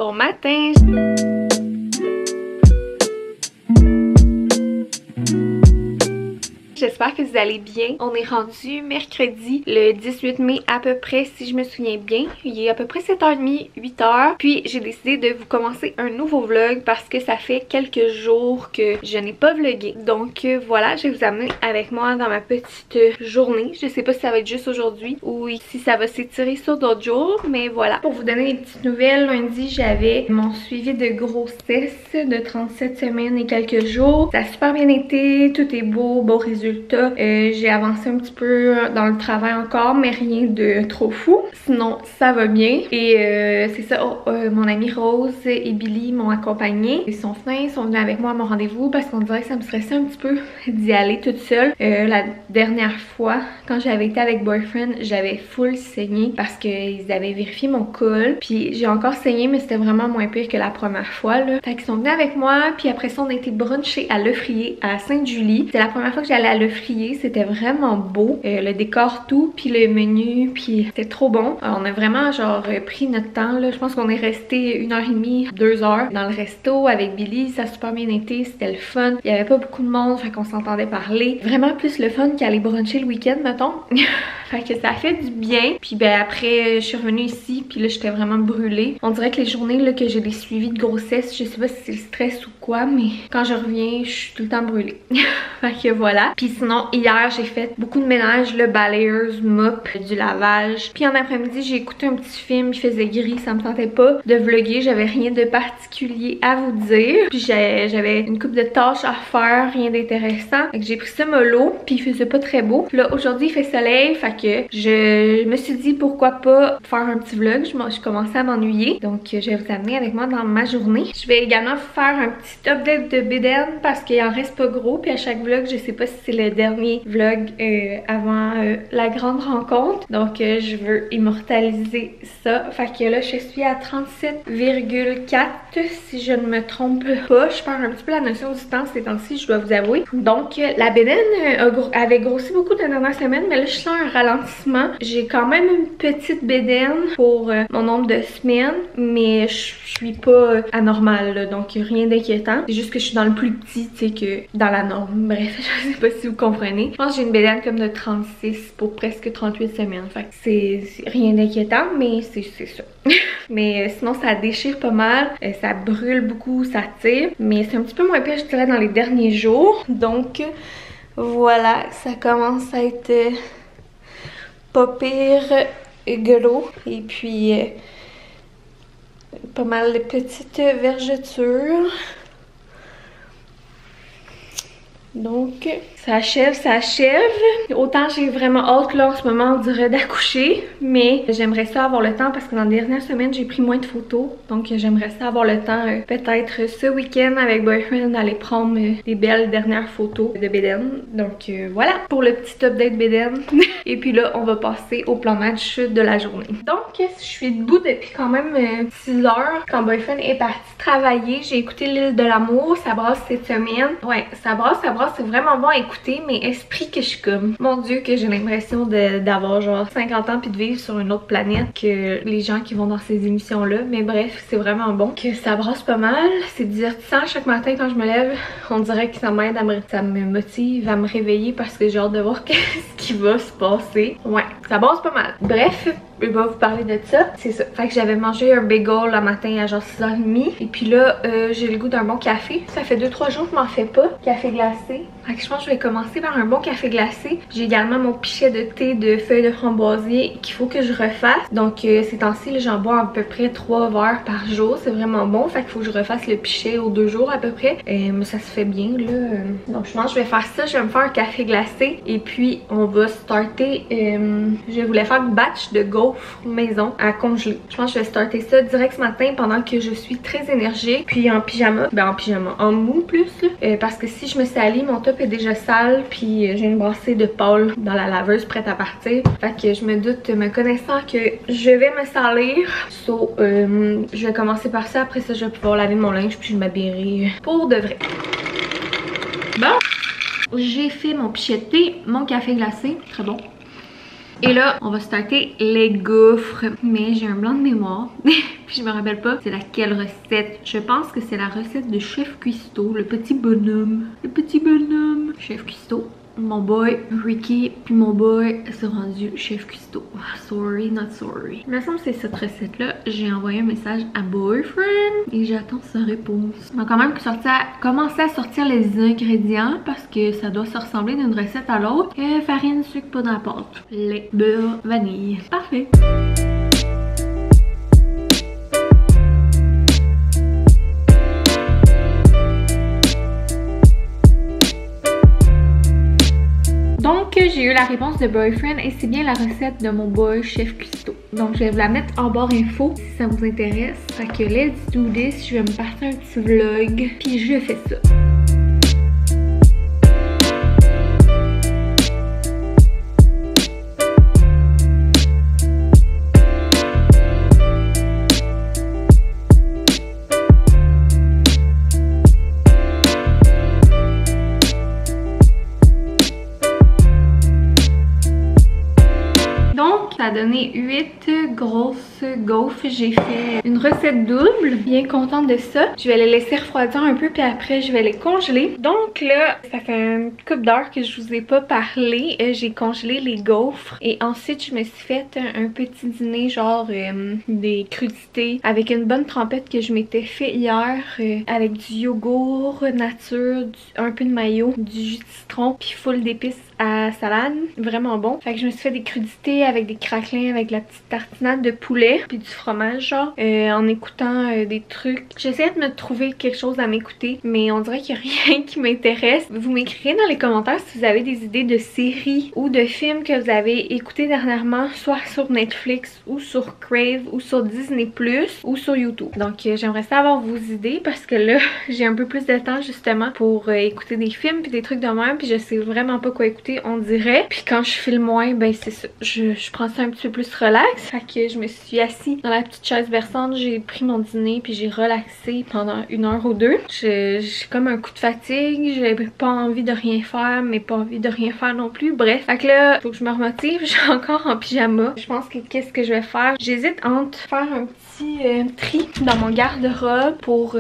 Bon matin! J'espère que vous allez bien. On est rendu mercredi le 18 mai à peu près si je me souviens bien. Il est à peu près 7h30, 8h. Puis j'ai décidé de vous commencer un nouveau vlog parce que ça fait quelques jours que je n'ai pas vlogué. Donc voilà, je vais vous amener avec moi dans ma petite journée. Je sais pas si ça va être juste aujourd'hui ou si ça va s'étirer sur d'autres jours. Mais voilà. Pour vous donner des petites nouvelles, lundi j'avais mon suivi de grossesse de 37 semaines et quelques jours. Ça a super bien été. Tout est beau, beau résultat. J'ai avancé un petit peu dans le travail encore, mais rien de trop fou. Sinon, ça va bien. Et c'est ça, mon amie Rose et Billy m'ont accompagnée. Ils sont venus avec moi à mon rendez-vous parce qu'on dirait que ça me stressait un petit peu d'y aller toute seule. La dernière fois, quand j'avais été avec Boyfriend, j'avais full saigné parce qu'ils avaient vérifié mon col. Puis j'ai encore saigné, mais c'était vraiment moins pire que la première fois, là. Fait qu'ils sont venus avec moi, puis après ça, on a été bruncher à Lefrier, à Sainte-Julie. C'était la première fois que j'allais à Lefrier, c'était vraiment beau. Le décor tout, puis le menu, puis c'était trop bon. On a vraiment genre pris notre temps, là. Je pense qu'on est resté 1h30, 2h dans le resto avec Billy. Ça a super bien été, c'était le fun. Il y avait pas beaucoup de monde, fait qu'on s'entendait parler. Vraiment plus le fun qu'aller bruncher le week-end, mettons. Fait que ça fait du bien. Puis ben après, je suis revenue ici, puis là j'étais vraiment brûlée. On dirait que les journées là, que j'ai des suivis de grossesse, je sais pas si c'est le stress ou quoi, mais quand je reviens, je suis tout le temps brûlée. Fait que voilà. Puis sinon, hier, j'ai fait beaucoup de ménage, le balayeuse, mop, du lavage. Puis en après-midi, j'ai écouté un petit film, il faisait gris, ça me tentait pas de vlogger, j'avais rien de particulier à vous dire. Puis j'avais une couple de tâches à faire, rien d'intéressant. Fait que j'ai pris ça mollo, puis il faisait pas très beau. Puis là, aujourd'hui, il fait soleil, fait que je me suis dit pourquoi pas faire un petit vlog. Je commençais à m'ennuyer, donc je vais vous amener avec moi dans ma journée. Je vais également faire un petit update de bédaine parce qu'il en reste pas gros, puis à chaque vlog, je sais pas si c'est le dernier vlog avant la grande rencontre. Donc je veux immortaliser ça. Fait que là je suis à 37,4 si je ne me trompe pas. Je perds un petit peu la notion du temps ces temps-ci, je dois vous avouer. Donc la bédaine avait grossi beaucoup la dernière semaine, mais là je sens un ralentissement. J'ai quand même une petite bédaine pour mon nombre de semaines, mais je suis pas anormale là, donc rien d'inquiétant. C'est juste que je suis dans le plus petit, tu sais, que dans la norme. Bref, je sais pas si vous comprenez. Je pense que j'ai une bédaine comme de 36 pour presque 38 semaines. Fait que c'est rien d'inquiétant, mais c'est ça. Mais sinon, ça déchire pas mal. Ça brûle beaucoup, ça tire. Mais c'est un petit peu moins pire, je dirais, dans les derniers jours. Donc, voilà, ça commence à être pas pire gros. Et puis, pas mal de petites vergetures. Donc, ça achève, ça achève. Autant j'ai vraiment hâte là en ce moment, on dirait, d'accoucher. Mais j'aimerais ça avoir le temps parce que dans les dernières semaines, j'ai pris moins de photos. Donc j'aimerais ça avoir le temps peut-être ce week-end avec Boyfriend d'aller prendre des belles dernières photos de bédaine. Donc voilà pour le petit update bédaine. Et puis là, on va passer au plan match de la journée. Donc je suis debout depuis quand même 6 heures. Quand Boyfriend est parti travailler, j'ai écouté l'île de l'amour. Ça brasse cette semaine. Ouais, ça brasse, c'est vraiment bon à écouter, mais esprit que je suis comme, mon dieu, que j'ai l'impression d'avoir genre 50 ans puis de vivre sur une autre planète que les gens qui vont dans ces émissions là. Mais bref, c'est vraiment bon. Que ça brasse pas mal, c'est divertissant chaque matin quand je me lève. On dirait que ça m'aide ça me motive à me réveiller parce que j'ai hâte de voir qu'est-ce qui va se passer. Ouais, ça brasse pas mal. Bref, je vais vous parler de ça. C'est ça. Fait que j'avais mangé un bagel le matin à genre 6h30. Et puis là, j'ai le goût d'un bon café. Ça fait 2-3 jours que je m'en fais pas. Café glacé. Fait que je pense que je vais commencer par un bon café glacé. J'ai également mon pichet de thé de feuilles de framboisier qu'il faut que je refasse. Donc ces temps-ci, j'en bois à peu près 3 verres par jour. C'est vraiment bon. Fait qu'il faut que je refasse le pichet aux 2 jours à peu près. Mais ça se fait bien là. Donc je pense que je vais faire ça. Je vais me faire un café glacé. Et puis on va starter. Je voulais faire une batch de gaufres maison à congeler. Je pense que je vais starter ça direct ce matin pendant que je suis très énergique. Puis en pyjama. Ben en pyjama. En mou plus là. Parce que si je me salis, mon top est déjà sale. Puis j'ai une brassée de pâle dans la laveuse prête à partir. Fait que je me doute, me connaissant, que je vais me salir. So, je vais commencer par ça. Après ça, je vais pouvoir laver mon linge. Puis je m'habillerai pour de vrai. Bon. J'ai fait mon pichet de thé, mon café glacé. Très bon. Et là, on va starter les gaufres. Mais j'ai un blanc de mémoire. puis je me rappelle pas c'est laquelle recette. Je pense que c'est la recette de Chef Cuisto, le petit bonhomme. Le petit bonhomme. Chef Cuisto. Mon boy Ricky puis mon boy s'est rendu Chef Cuisto. Sorry, not sorry. Il me semble que c'est cette recette-là. J'ai envoyé un message à Boyfriend et j'attends sa réponse. On va quand même commencer à sortir les ingrédients parce que ça doit se ressembler d'une recette à l'autre. Farine, sucre, poudre à pâte, lait, beurre, vanille. Parfait. Donc j'ai eu la réponse de Boyfriend et c'est bien la recette de mon boy Chef Cuisto. Donc je vais vous la mettre en barre info si ça vous intéresse. Fait que let's do this, je vais me partir un petit vlog puis je fais ça. Ça a donné 8 grosses gaufres. J'ai fait une recette double. Bien contente de ça. Je vais les laisser refroidir un peu puis après je vais les congeler. Donc là, ça fait une couple d'heures que je vous ai pas parlé. J'ai congelé les gaufres et ensuite je me suis fait un petit dîner genre des crudités avec une bonne trempette que je m'étais fait hier avec du yogourt nature, un peu de mayo, du jus de citron puis full d'épices à salade. Vraiment bon. Fait que je me suis fait des crudités avec des craquelins, avec la petite tartinade de poulet puis du fromage genre en écoutant des trucs. J'essaie de me trouver quelque chose à m'écouter mais on dirait qu'il n'y a rien qui m'intéresse. Vous m'écrirez dans les commentaires si vous avez des idées de séries ou de films que vous avez écoutés dernièrement, soit sur Netflix ou sur Crave ou sur Disney Plus ou sur YouTube. Donc j'aimerais savoir vos idées parce que là j'ai un peu plus de temps justement pour écouter des films puis des trucs de même puis je sais vraiment pas quoi écouter on dirait. Puis quand je filme moins, ben c'est ça. Je prends ça un petit peu plus relax. Fait que je me suis assise dans la petite chaise berçante, j'ai pris mon dîner puis j'ai relaxé pendant 1 heure ou 2. J'ai comme un coup de fatigue, j'ai pas envie de rien faire mais pas envie de rien faire non plus. Bref, fait que là, faut que je me remotive. Je suis encore en pyjama. Je pense que qu'est-ce que je vais faire? J'hésite entre faire un petit tri dans mon garde-robe pour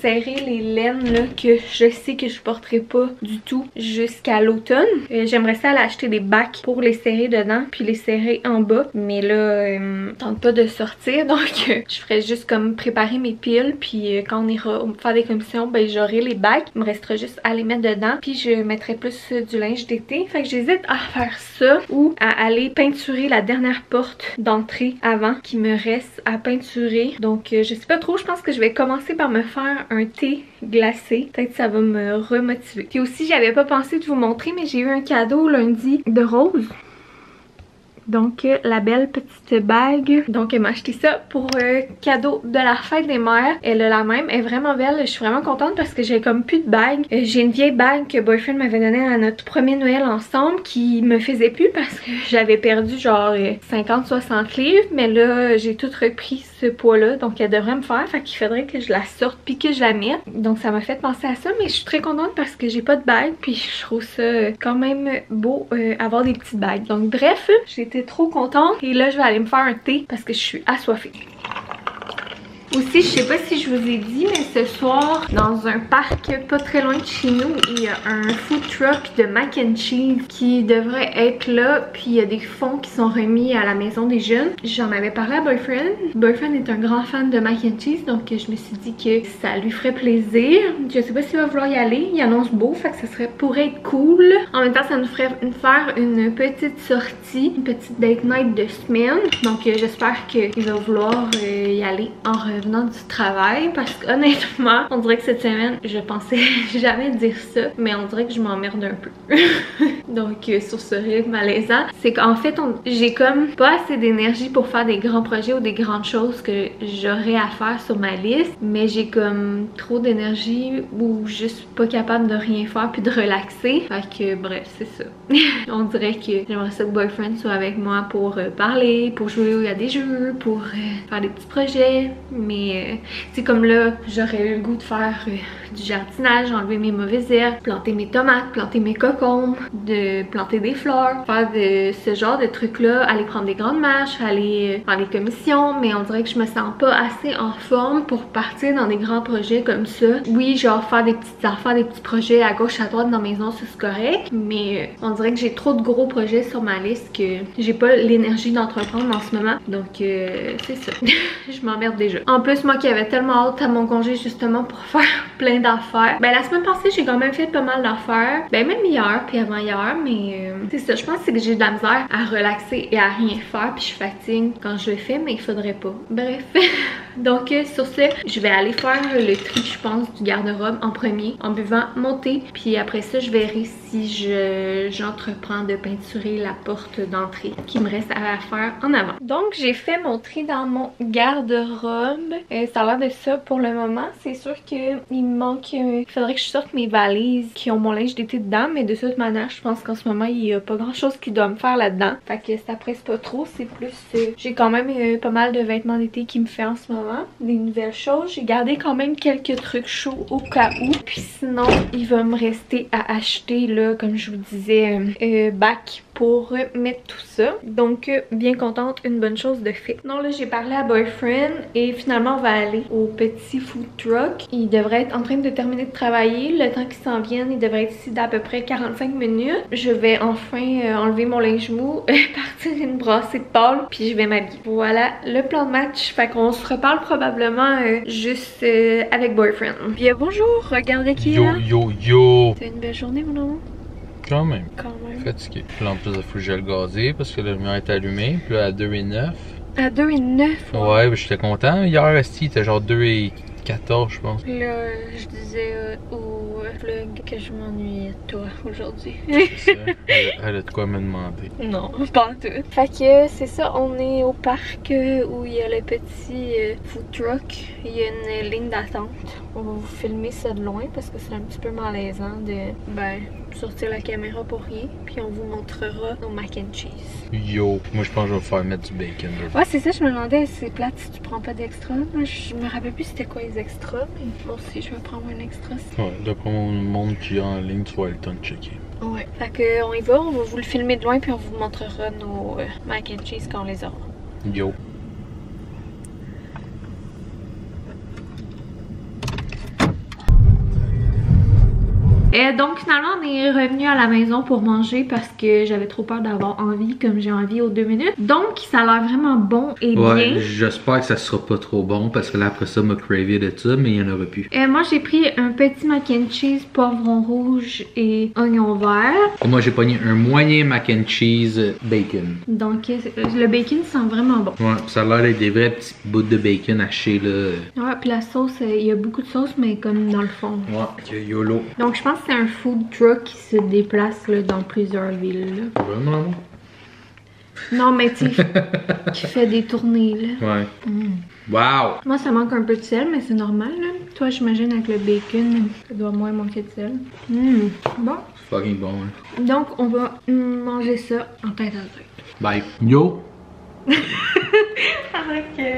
serrer les laines là, que je sais que je porterai pas du tout jusqu'à l'automne. J'aimerais ça aller acheter des bacs pour les serrer dedans puis les serrer en bas mais là tente pas de sortir donc je ferais juste comme préparer mes piles puis quand on ira faire des commissions ben j'aurai les bacs, il me restera juste à les mettre dedans puis je mettrai plus du linge d'été. Fait que j'hésite à faire ça ou à aller peinturer la dernière porte d'entrée avant qu'il me reste à peinturer. Donc je sais pas trop, je pense que je vais commencer par me faire un thé glacé. Peut-être ça va me remotiver. Puis aussi j'avais pas pensé de vous montrer mais j'ai eu un cadeau lundi de Rose. Donc la belle petite bague. Donc elle m'a acheté ça pour cadeau de la fête des mères. Elle a la même, elle est vraiment belle. Je suis vraiment contente parce que j'ai comme plus de bague. J'ai une vieille bague que Boyfriend m'avait donnée à notre premier Noël ensemble qui me faisait plus parce que j'avais perdu genre 50-60 livres. Mais là j'ai tout repris ce poids là donc elle devrait me faire. Fait qu'il faudrait que je la sorte puis que je la mette. Donc ça m'a fait penser à ça mais je suis très contente parce que j'ai pas de bague puis je trouve ça quand même beau avoir des petites bagues. Donc bref, j'étais trop contente et là je vais aller me faire un thé parce que je suis assoiffée. Aussi, je sais pas si je vous ai dit, mais ce soir, dans un parc pas très loin de chez nous, il y a un food truck de mac and cheese qui devrait être là. Puis il y a des fonds qui sont remis à la maison des jeunes. J'en avais parlé à Boyfriend. Boyfriend est un grand fan de mac and cheese, donc je me suis dit que ça lui ferait plaisir. Je sais pas s'il va vouloir y aller. Il annonce beau, fait que ça pourrait être cool. En même temps, ça nous ferait faire une petite sortie, une petite date night de semaine. Donc j'espère qu'il va vouloir y aller en revenant du travail parce qu'honnêtement on dirait que cette semaine je pensais jamais dire ça mais on dirait que je m'emmerde un peu. Donc sur ce rythme malaisant c'est qu'en fait j'ai comme pas assez d'énergie pour faire des grands projets ou des grandes choses que j'aurais à faire sur ma liste mais j'ai comme trop d'énergie ou juste pas capable de rien faire puis de relaxer. Fait que bref c'est ça. On dirait que j'aimerais ça que Boyfriend soit avec moi pour parler, pour jouer à des jeux, pour faire des petits projets mais c'est comme là, j'aurais eu le goût de faire du jardinage, enlever mes mauvaises herbes, planter mes tomates, planter mes cocombes, de planter des fleurs, faire de ce genre de trucs-là, aller prendre des grandes marches, aller faire des commissions, mais on dirait que je me sens pas assez en forme pour partir dans des grands projets comme ça. Oui, genre faire des petites affaires, des petits projets à gauche, à droite dans la maison, ça c'est correct, mais on dirait que j'ai trop de gros projets sur ma liste que j'ai pas l'énergie d'entreprendre en ce moment, donc c'est ça. Je m'emmerde déjà. En plus, moi qui avais tellement hâte à mon congé justement pour faire plein d'affaires, ben la semaine passée j'ai quand même fait pas mal d'affaires, ben même hier puis avant hier, mais c'est ça, je pense que j'ai de la misère à relaxer et à rien faire puis je fatigue quand je le fais, mais il faudrait pas. Bref, donc sur ce, je vais aller faire le tri, je pense, du garde-robe en premier en buvant mon thé, puis après ça je verrai si j'entreprends de peinturer la porte d'entrée qui me reste à faire en avant. Donc j'ai fait mon tri dans mon garde-robe, ça a l'air de ça pour le moment. C'est sûr qu'il me manque, il faudrait que je sorte mes valises qui ont mon linge d'été dedans, mais de toute manière je pense qu'en ce moment il y a pas grand chose qui doit me faire là-dedans, fait que ça presse pas trop. C'est plus j'ai quand même pas mal de vêtements d'été qui me fait en ce moment, des nouvelles choses. J'ai gardé quand même quelques trucs chauds au cas où, puis sinon il va me rester à acheter là, comme je vous disais, bac pour mettre tout ça. Donc bien contente, une bonne chose de fait. Non, là j'ai parlé à Boyfriend et finalement on va aller au petit food truck. Il devrait être en train de terminer de travailler. Le temps qu'il s'en vienne, il devrait être ici d'à peu près 45 minutes. Je vais enfin enlever mon linge mou, partir une brassée de pâle, puis je vais m'habiller. Voilà le plan de match. Fait qu'on se reparle probablement juste avec Boyfriend. Bien bonjour, regardez qui est là. Yo yo yo. C'est une belle journée mon amour. Quand même. Quand même. Fatigué. Puis là, en plus, il faut que je le gazer parce que la lumière est allumée. Puis là, à 2h09. À 2h09. Ouais, ben, j'étais content. Hier, Esti, il était genre 2h14, je pense. Là, je disais au vlog que je m'ennuyais de toi aujourd'hui. C'est ça. Elle a de quoi me demander. Non, pas tout. Fait que c'est ça, on est au parc où il y a le petit food truck. Il y a une ligne d'attente. On va vous filmer ça de loin parce que c'est un petit peu malaisant de sortir la caméra pour rien. Puis on vous montrera nos mac and cheese. Yo, moi je pense que je vais faire mettre du bacon dedans. Ouais, c'est ça, je me demandais, c'est plate si tu prends pas d'extra. Moi, je me rappelle plus c'était quoi les extras, mais moi aussi je vais prendre un extra. Ouais, d'après mon monde qui est en ligne, tu vas avoir le temps de checker. Ouais, fait que on y va, on va vous le filmer de loin puis on vous montrera nos mac and cheese quand on les aura. Yo. Donc finalement on est revenu à la maison pour manger parce que j'avais trop peur d'avoir envie comme j'ai envie aux 2 minutes. Donc ça a l'air vraiment bon et bien. Ouais, j'espère que ça sera pas trop bon parce que là après ça m'a cravé de ça, mais il y en aurait plus. Moi j'ai pris un petit mac and cheese, poivron rouge et oignon vert. Et moi j'ai pogné un moyen mac and cheese bacon. Donc le bacon sent vraiment bon. Ouais, ça a l'air d'être des vrais petits bouts de bacon hachés là. Ouais, puis la sauce, il y a beaucoup de sauce mais comme dans le fond. Ouais, YOLO. Donc je pense que c'est un food truck qui se déplace là, dans plusieurs villes. Là. Vraiment? Non, mais tu sais, qui fait des tournées là. Ouais. Wow! Moi, ça manque un peu de sel, mais c'est normal là. Toi, j'imagine avec le bacon, ça doit moins manquer de sel. Bon. C'est fucking bon, hein. Donc, on va manger ça en tête à tête. Bye. Yo!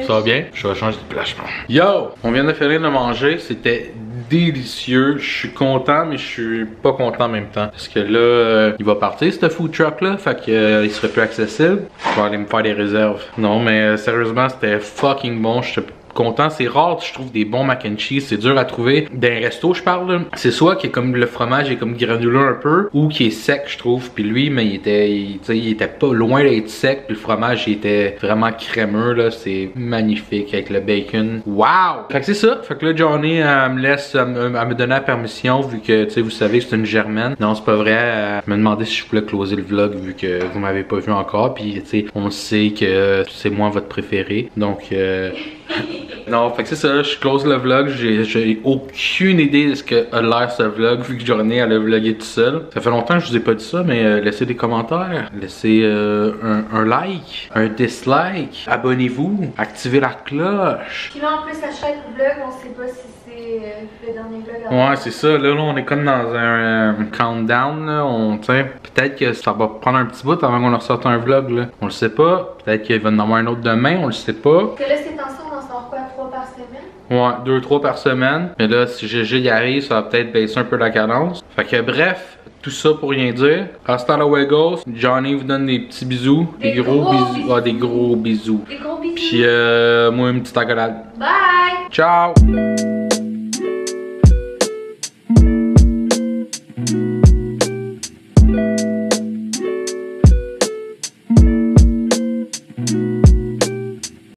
Ça va bien? Je vais changer de place. Yo! On vient de finir de manger, c'était délicieux. Je suis content, mais je suis pas content en même temps. Parce que là, il va partir, ce food truck là. Fait que il serait plus accessible. Je vais aller me faire des réserves. Non, mais sérieusement, c'était fucking bon. Je content, c'est rare, je trouve des bons mac and cheese, c'est dur à trouver. D'un resto, je parle, c'est soit que comme le fromage est comme granuleux un peu, ou qui est sec, je trouve. Puis lui, mais il était pas loin d'être sec, puis le fromage il était vraiment crémeux là, c'est magnifique avec le bacon. Wow! Fait que c'est ça. Fait que là, Johnny elle me laisse, elle me donnait la permission vu que tu sais, vous savez que c'est une germaine. Non, c'est pas vrai. Elle me demandait si je voulais closer le vlog vu que vous m'avez pas vu encore. Puis tu sais, on sait que c'est moi votre préféré, donc. Non, fait que c'est ça, je close le vlog, j'ai aucune idée de ce que a l'air ce vlog vu que Journée elle a vlogué tout seul. Ça fait longtemps que je vous ai pas dit ça, mais laissez des commentaires, laissez un like, un dislike, abonnez-vous, activez la cloche. Puis là en plus à chaque vlog, on sait pas si c'est le dernier vlog. Ouais, c'est ça, là on est comme dans un countdown, là, peut-être que ça va prendre un petit bout avant qu'on ressorte un vlog, là. On le sait pas, peut-être qu'il va en avoir un autre demain, on le sait pas. Parce que là c'est temps-ci, on en sort quoi, 3 par semaine? Ouais, 2-3 par semaine. Mais là, si GG y arrive, ça va peut-être baisser un peu la cadence. Fait que bref, tout ça pour rien dire. Hasta luego. Johnny vous donne des petits bisous. Des gros bisous. Ah, des gros bisous. Des gros bisous. Puis moi, une petite accolade. Bye! Ciao!